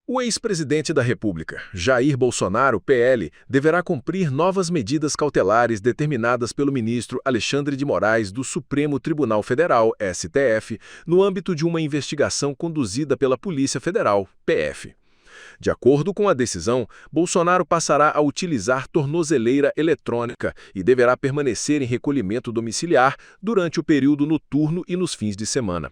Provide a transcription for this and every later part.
O ex-presidente da República, Jair Bolsonaro, PL, deverá cumprir novas medidas cautelares determinadas pelo ministro Alexandre de Moraes do Supremo Tribunal Federal, STF, no âmbito de uma investigação conduzida pela Polícia Federal, PF. De acordo com a decisão, Bolsonaro passará a utilizar tornozeleira eletrônica e deverá permanecer em recolhimento domiciliar durante o período noturno e nos fins de semana.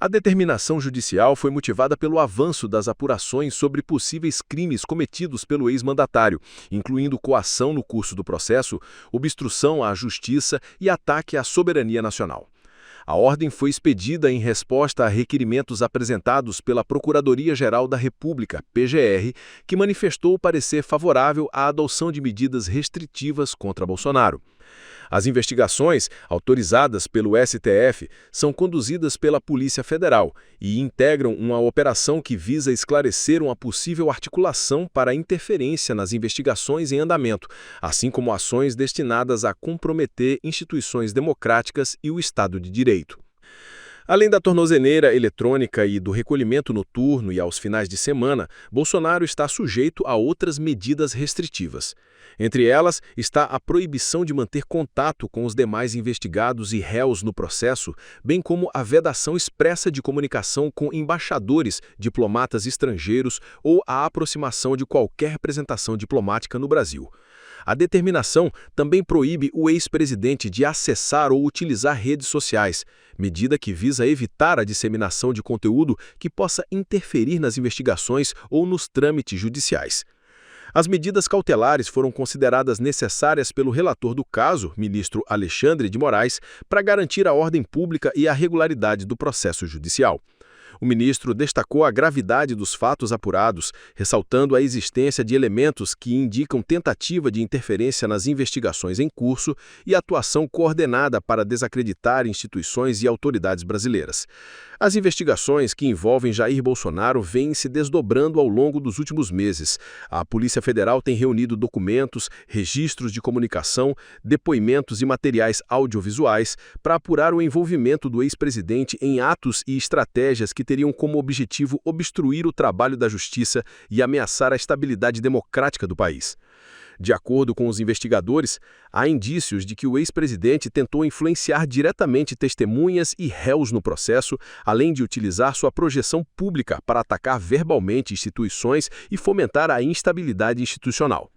A determinação judicial foi motivada pelo avanço das apurações sobre possíveis crimes cometidos pelo ex-mandatário, incluindo coação no curso do processo, obstrução à justiça e ataque à soberania nacional. A ordem foi expedida em resposta a requerimentos apresentados pela Procuradoria-Geral da República, PGR, que manifestou o parecer favorável à adoção de medidas restritivas contra Bolsonaro. As investigações, autorizadas pelo STF, são conduzidas pela Polícia Federal e integram uma operação que visa esclarecer uma possível articulação para interferência nas investigações em andamento, assim como ações destinadas a comprometer instituições democráticas e o Estado de Direito. Além da tornozeleira eletrônica e do recolhimento noturno e aos finais de semana, Bolsonaro está sujeito a outras medidas restritivas. Entre elas está a proibição de manter contato com os demais investigados e réus no processo, bem como a vedação expressa de comunicação com embaixadores, diplomatas estrangeiros ou a aproximação de qualquer representação diplomática no Brasil. A determinação também proíbe o ex-presidente de acessar ou utilizar redes sociais, medida que visa evitar a disseminação de conteúdo que possa interferir nas investigações ou nos trâmites judiciais. As medidas cautelares foram consideradas necessárias pelo relator do caso, ministro Alexandre de Moraes, para garantir a ordem pública e a regularidade do processo judicial. O ministro destacou a gravidade dos fatos apurados, ressaltando a existência de elementos que indicam tentativa de interferência nas investigações em curso e atuação coordenada para desacreditar instituições e autoridades brasileiras. As investigações que envolvem Jair Bolsonaro vêm se desdobrando ao longo dos últimos meses. A Polícia Federal tem reunido documentos, registros de comunicação, depoimentos e materiais audiovisuais para apurar o envolvimento do ex-presidente em atos e estratégias que teriam como objetivo obstruir o trabalho da justiça e ameaçar a estabilidade democrática do país. De acordo com os investigadores, há indícios de que o ex-presidente tentou influenciar diretamente testemunhas e réus no processo, além de utilizar sua projeção pública para atacar verbalmente instituições e fomentar a instabilidade institucional.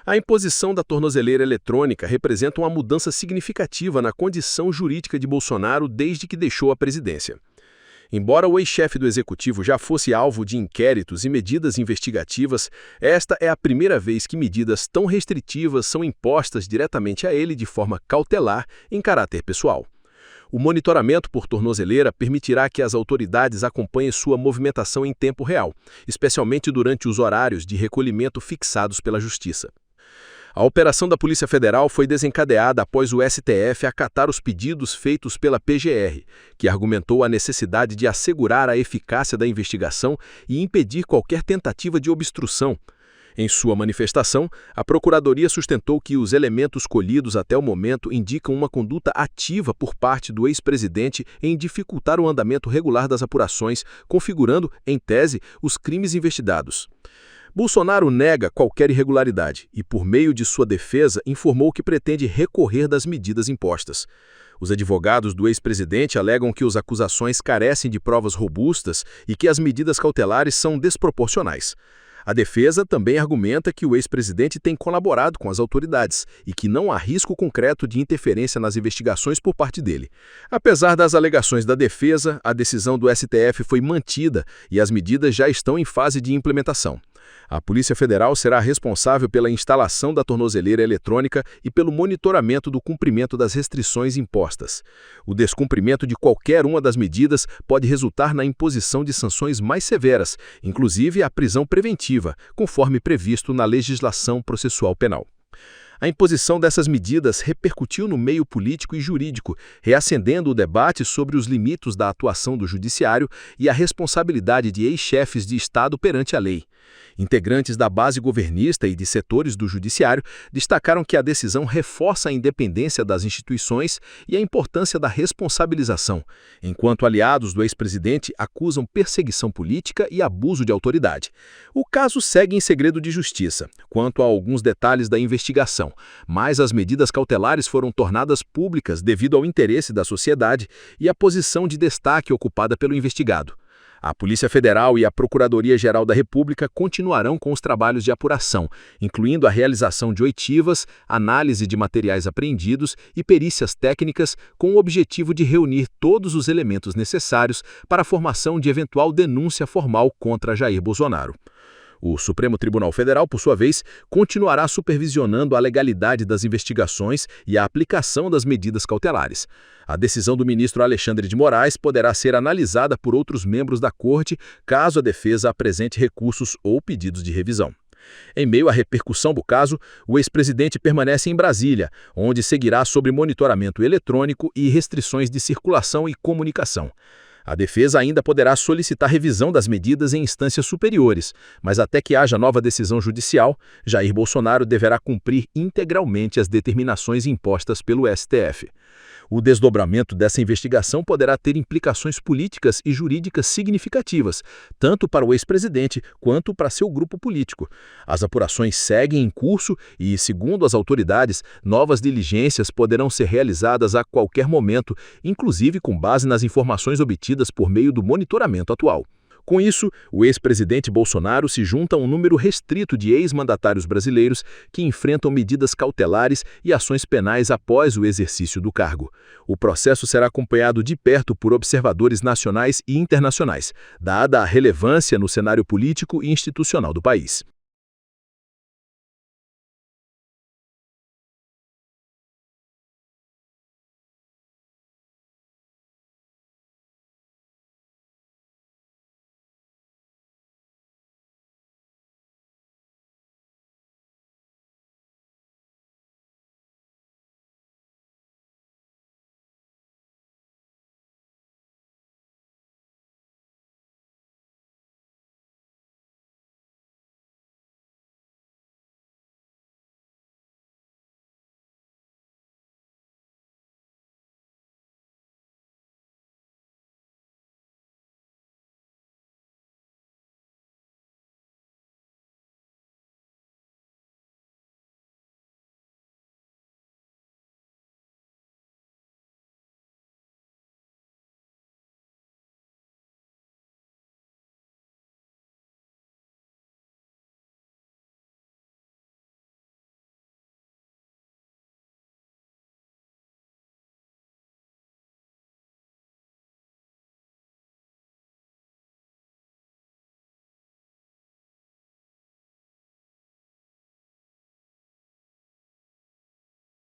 A imposição da tornozeleira eletrônica representa uma mudança significativa na condição jurídica de Bolsonaro desde que deixou a presidência. Embora o ex-chefe do executivo já fosse alvo de inquéritos e medidas investigativas, esta é a primeira vez que medidas tão restritivas são impostas diretamente a ele de forma cautelar, em caráter pessoal. O monitoramento por tornozeleira permitirá que as autoridades acompanhem sua movimentação em tempo real, especialmente durante os horários de recolhimento fixados pela Justiça. A operação da Polícia Federal foi desencadeada após o STF acatar os pedidos feitos pela PGR, que argumentou a necessidade de assegurar a eficácia da investigação e impedir qualquer tentativa de obstrução. Em sua manifestação, a Procuradoria sustentou que os elementos colhidos até o momento indicam uma conduta ativa por parte do ex-presidente em dificultar o andamento regular das apurações, configurando, em tese, os crimes investigados. Bolsonaro nega qualquer irregularidade e, por meio de sua defesa, informou que pretende recorrer das medidas impostas. Os advogados do ex-presidente alegam que as acusações carecem de provas robustas e que as medidas cautelares são desproporcionais. A defesa também argumenta que o ex-presidente tem colaborado com as autoridades e que não há risco concreto de interferência nas investigações por parte dele. Apesar das alegações da defesa, a decisão do STF foi mantida e as medidas já estão em fase de implementação. A Polícia Federal será responsável pela instalação da tornozeleira eletrônica e pelo monitoramento do cumprimento das restrições impostas. O descumprimento de qualquer uma das medidas pode resultar na imposição de sanções mais severas, inclusive a prisão preventiva, conforme previsto na legislação processual penal. A imposição dessas medidas repercutiu no meio político e jurídico, reacendendo o debate sobre os limites da atuação do judiciário e a responsabilidade de ex-chefes de Estado perante a lei. Integrantes da base governista e de setores do judiciário destacaram que a decisão reforça a independência das instituições e a importância da responsabilização, enquanto aliados do ex-presidente acusam perseguição política e abuso de autoridade. O caso segue em segredo de justiça, quanto a alguns detalhes da investigação, mas as medidas cautelares foram tornadas públicas devido ao interesse da sociedade e à posição de destaque ocupada pelo investigado. A Polícia Federal e a Procuradoria-Geral da República continuarão com os trabalhos de apuração, incluindo a realização de oitivas, análise de materiais apreendidos e perícias técnicas, com o objetivo de reunir todos os elementos necessários para a formação de eventual denúncia formal contra Jair Bolsonaro. O Supremo Tribunal Federal, por sua vez, continuará supervisionando a legalidade das investigações e a aplicação das medidas cautelares. A decisão do ministro Alexandre de Moraes poderá ser analisada por outros membros da Corte, caso a defesa apresente recursos ou pedidos de revisão. Em meio à repercussão do caso, o ex-presidente permanece em Brasília, onde seguirá sob monitoramento eletrônico e restrições de circulação e comunicação. A defesa ainda poderá solicitar revisão das medidas em instâncias superiores, mas até que haja nova decisão judicial, Jair Bolsonaro deverá cumprir integralmente as determinações impostas pelo STF. O desdobramento dessa investigação poderá ter implicações políticas e jurídicas significativas, tanto para o ex-presidente quanto para seu grupo político. As apurações seguem em curso e, segundo as autoridades, novas diligências poderão ser realizadas a qualquer momento, inclusive com base nas informações obtidas por meio do monitoramento atual. Com isso, o ex-presidente Bolsonaro se junta a um número restrito de ex-mandatários brasileiros que enfrentam medidas cautelares e ações penais após o exercício do cargo. O processo será acompanhado de perto por observadores nacionais e internacionais, dada a relevância no cenário político e institucional do país.